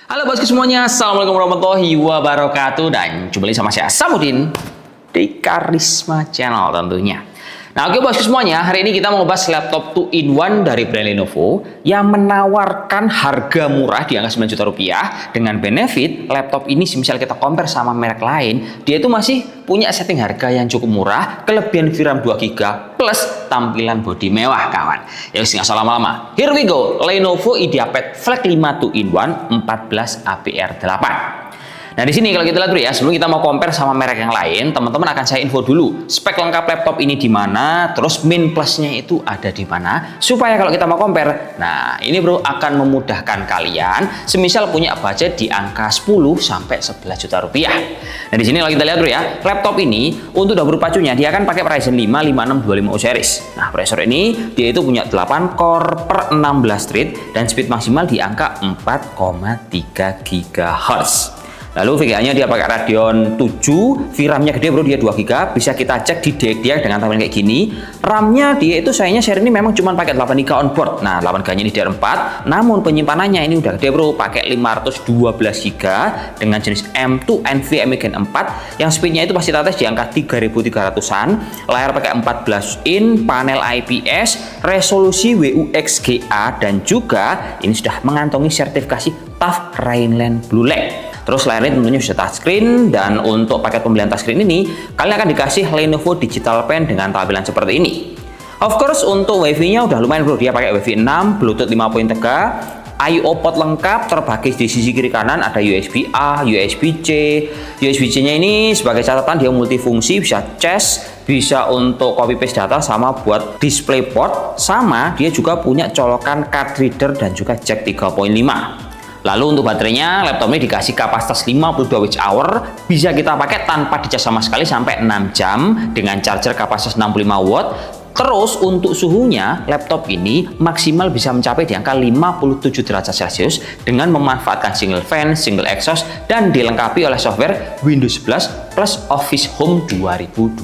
Halo bosku semuanya, Assalamualaikum warahmatullahi wabarakatuh. Dan jumpa lagi sama saya Samudin di Karisma Channel tentunya. Nah oke bosku semuanya, hari ini kita mau bahas laptop 2-in-1 dari brand Lenovo yang menawarkan harga murah di angka 9 juta rupiah dengan benefit laptop ini semisal kita compare sama merek lain, dia itu masih punya setting harga yang cukup murah, kelebihan VRAM 2GB plus tampilan bodi mewah kawan. Ya nggak usah lama-lama. Here we go, Lenovo IdeaPad Flex 5 2-in-1 14 APR8. Nah di sini kalau kita lihat dulu ya, sebelum kita mau compare sama merek yang lain, teman-teman akan saya info dulu spek lengkap laptop ini di mana, terus min plusnya itu ada di mana, supaya kalau kita mau compare, nah ini bro akan memudahkan kalian, semisal punya budget di angka 10 sampai 11 juta rupiah. Nah di sini kalau kita lihat dulu ya, laptop ini untuk dapur pacunya dia akan pakai Ryzen 5 5625U series. Nah prosesor ini dia itu punya 8 core per 16 thread dan speed maksimal di angka 4,3 GHz. Lalu VGA-nya dia pakai Radeon 7, VRAM-nya gede bro, dia 2GB, bisa kita cek di dia dengan tampilan kayak gini. RAM-nya dia itu sayangnya seri ini memang cuma pakai 8GB on board. Nah, 8GB-nya ini DDR4, namun penyimpanannya ini udah gede bro, pakai 512GB dengan jenis M2 NVMe Gen 4 yang speednya itu pasti tes di angka 3300-an, layar pakai 14 in, panel IPS, resolusi WUXGA dan juga ini sudah mengantongi sertifikasi TUF Rhineland Blue Lake. Terus layarnya tentunya sudah touchscreen, dan untuk paket pembelian touchscreen ini kalian akan dikasih Lenovo Digital Pen dengan tampilan seperti ini. Of course untuk WiFi-nya udah lumayan bro, dia pakai WiFi 6, Bluetooth 5.3, I/O port lengkap, terbagi di sisi kiri kanan ada USB A, USB C. USB C-nya ini sebagai catatan dia multifungsi, bisa cas, bisa untuk copy paste data sama buat display port, sama dia juga punya colokan card reader dan juga jack 3.5. Lalu untuk baterainya, laptop ini dikasih kapasitas 52 Wh, bisa kita pakai tanpa dicas sama sekali sampai 6 jam dengan charger kapasitas 65 watt. Terus untuk suhunya, laptop ini maksimal bisa mencapai di angka 57 derajat Celcius dengan memanfaatkan single fan, single exhaust, dan dilengkapi oleh software Windows 11 plus Office Home 2024.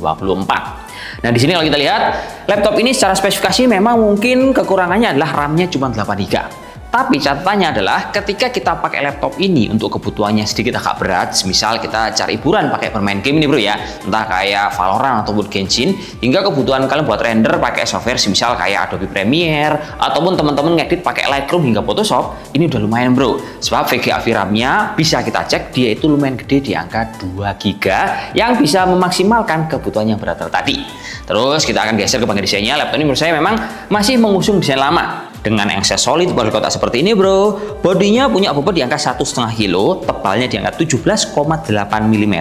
Nah di sini kalau kita lihat, laptop ini secara spesifikasi memang mungkin kekurangannya adalah RAM-nya cuma 8GB. Tapi catatannya adalah ketika kita pakai laptop ini untuk kebutuhannya sedikit agak berat, misal kita cari hiburan pakai bermain game ini bro ya, entah kayak Valorant ataupun Genshin, hingga kebutuhan kalian buat render pakai software misal kayak Adobe Premiere, ataupun teman-teman ngedit pakai Lightroom hingga Photoshop, ini udah lumayan bro. Sebab VGA VRAM-nya bisa kita cek, dia itu lumayan gede di angka 2GB yang bisa memaksimalkan kebutuhan yang berat tadi. Terus kita akan geser ke bagian desainnya. Laptop ini menurut saya memang masih mengusung desain lama dengan engses solid pada kotak seperti ini bro. Bodinya punya bobot di angka 1,5 kilo, tebalnya di angka 17,8 mm.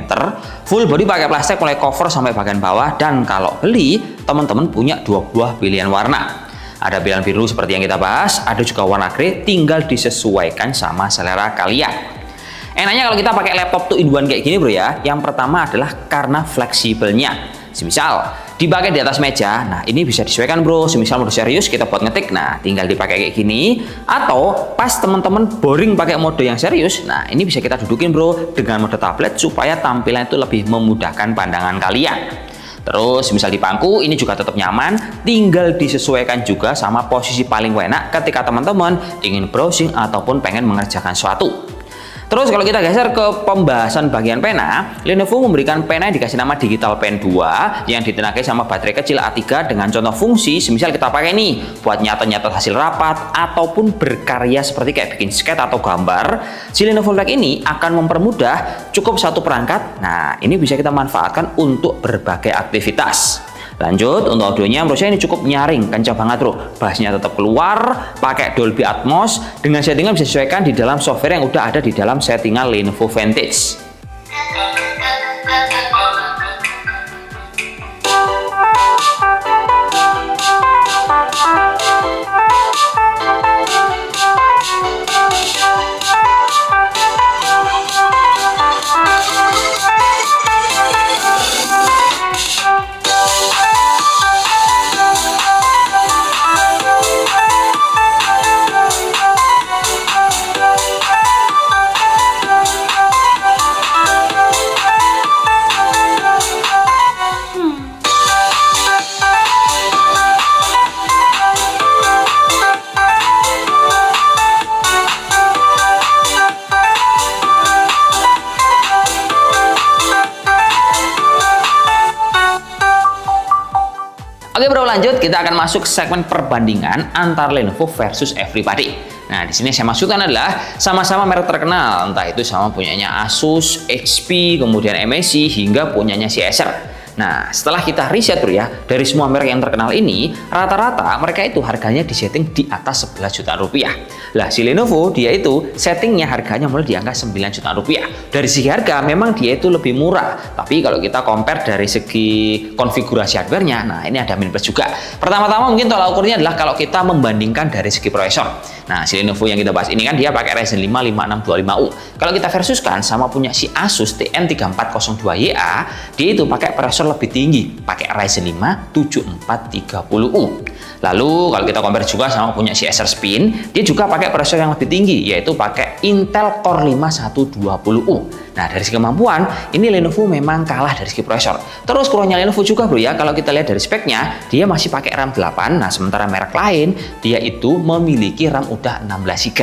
Full body pakai plastik mulai cover sampai bagian bawah, dan kalau beli teman-teman punya 2 buah pilihan warna. Ada pilihan biru seperti yang kita bahas, ada juga warna grey, tinggal disesuaikan sama selera kalian. Enaknya kalau kita pakai laptop 2-in-1 kayak gini bro ya, yang pertama adalah karena fleksibelnya. Semisal dipakai di atas meja, nah ini bisa disesuaikan bro. Semisal mode serius kita buat ngetik, nah tinggal dipakai kayak gini. Atau pas teman-teman boring pakai mode yang serius, nah ini bisa kita dudukin bro dengan mode tablet supaya tampilan itu lebih memudahkan pandangan kalian. Terus misal di bangku ini juga tetap nyaman, tinggal disesuaikan juga sama posisi paling enak ketika teman-teman ingin browsing ataupun pengen mengerjakan sesuatu. Terus kalau kita geser ke pembahasan bagian pena, Lenovo memberikan pena yang dikasih nama Digital Pen 2 yang ditenagai sama baterai kecil A3 dengan contoh fungsi semisal kita pakai nih buat nyatet-nyatet hasil rapat ataupun berkarya seperti kayak bikin sketch atau gambar. Si Lenovo Flex ini akan mempermudah, cukup satu perangkat. Nah, ini bisa kita manfaatkan untuk berbagai aktivitas. Lanjut, untuk audionya menurut saya ini cukup nyaring, kencang banget bro. Bassnya tetap keluar, pakai Dolby Atmos, dengan settingan bisa disesuaikan di dalam software yang udah ada di dalam settingan Lenovo Vantage. Oke bro, lanjut kita akan masuk ke segmen perbandingan antar Lenovo versus Everybody. Nah, di sini saya masukkan adalah sama-sama merek terkenal, entah itu sama punyanya Asus, HP, kemudian MSI, hingga punyanya si Acer. Nah, setelah kita riset bro ya, dari semua merek yang terkenal ini, rata-rata mereka itu harganya disetting di atas 11 jutaan rupiah. Lah, si Lenovo dia itu settingnya harganya mulai di angka 9 jutaan rupiah. Dari segi harga memang dia itu lebih murah, tapi kalau kita compare dari segi konfigurasi hardware-nya, nah ini ada min plus juga. Pertama-tama mungkin tolak ukurnya adalah kalau kita membandingkan dari segi prosesor. Nah, si Lenovo yang kita bahas ini kan dia pakai Ryzen 5 5625U. Kalau kita versuskan sama punya si Asus TN3402YA, dia itu pakai prosesor lebih tinggi, pakai Ryzen 5 7430U. Lalu kalau kita compare juga sama punya si Acer Spin, dia juga pakai prosesor yang lebih tinggi, yaitu pakai Intel Core 5120U. Nah, dari segi kemampuan, ini Lenovo memang kalah dari segi prosesor. Terus kurangnya Lenovo juga bro ya, kalau kita lihat dari speknya, dia masih pakai RAM 8, nah sementara merek lain, dia itu memiliki RAM udah 16GB.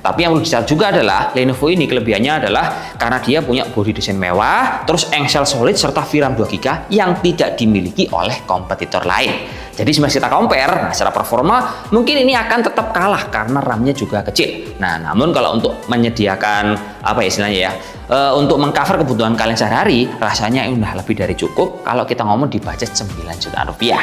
Tapi yang perlu dicatat juga adalah, Lenovo ini kelebihannya adalah karena dia punya body desain mewah, terus engsel solid serta VRAM 2GB yang tidak dimiliki oleh kompetitor lain. Jadi sebenarnya kita compare, nah secara performa mungkin ini akan tetap kalah karena RAM-nya juga kecil. Nah, namun kalau untuk menyediakan apa ya istilahnya ya, untuk mengcover kebutuhan kalian sehari-hari, rasanya ini udah lebih dari cukup kalau kita ngomong di budget 9 jutaan rupiah.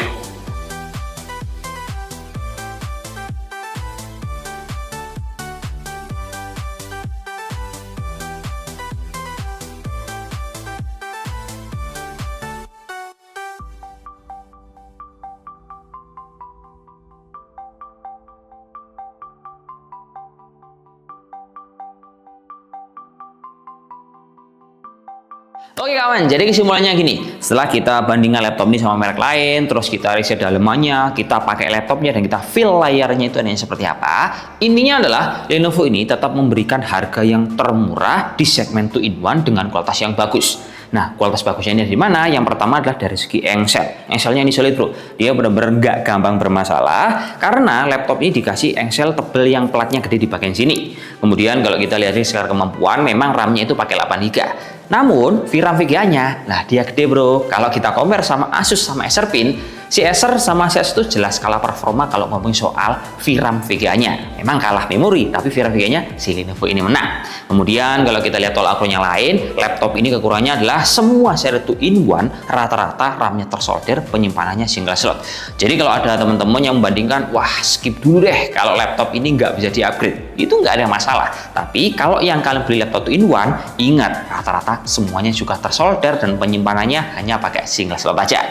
Oke kawan, jadi kesimpulannya gini, setelah kita bandingkan laptop ini sama merek lain, terus kita riset dalemannya, kita pakai laptopnya dan kita feel layarnya itu adanya seperti apa, intinya adalah Lenovo ini tetap memberikan harga yang termurah di segmen 2-in-1 dengan kualitas yang bagus. Nah, kualitas bagusnya ini di mana? Yang pertama adalah dari segi engsel. Engselnya ini solid bro, dia benar-benar nggak gampang bermasalah karena laptop ini dikasih engsel tebel yang platnya gede di bagian sini. Kemudian kalau kita lihat secara kemampuan, memang RAM-nya itu pakai 8GB. Namun VRAM VGA-nya, nah dia gede bro. Kalau kita compare sama Asus sama Acer Pin, si Acer sama si Asus itu jelas kalah performa kalau ngomongin soal VRAM VGA-nya. Memang kalah memori, tapi VRAM VGA-nya si Lenovo ini menang. Kemudian kalau kita lihat tolak ukur yang lain, laptop ini kekurangannya adalah semua seri 2-in-1 rata-rata RAM-nya tersolder, penyimpanannya single slot. Jadi kalau ada teman-teman yang membandingkan, wah skip dulu deh kalau laptop ini nggak bisa di-upgrade, itu nggak ada masalah. Tapi kalau yang kalian beli laptop 2-in-1, ingat rata-rata semuanya juga tersolder dan penyimpanannya hanya pakai single slot aja.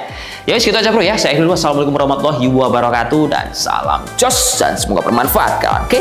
Ya wis gitu aja bro ya. Saya dulu, wassalamualaikum warahmatullahi wabarakatuh dan salam jos dan semoga bermanfaat kawan. Oke.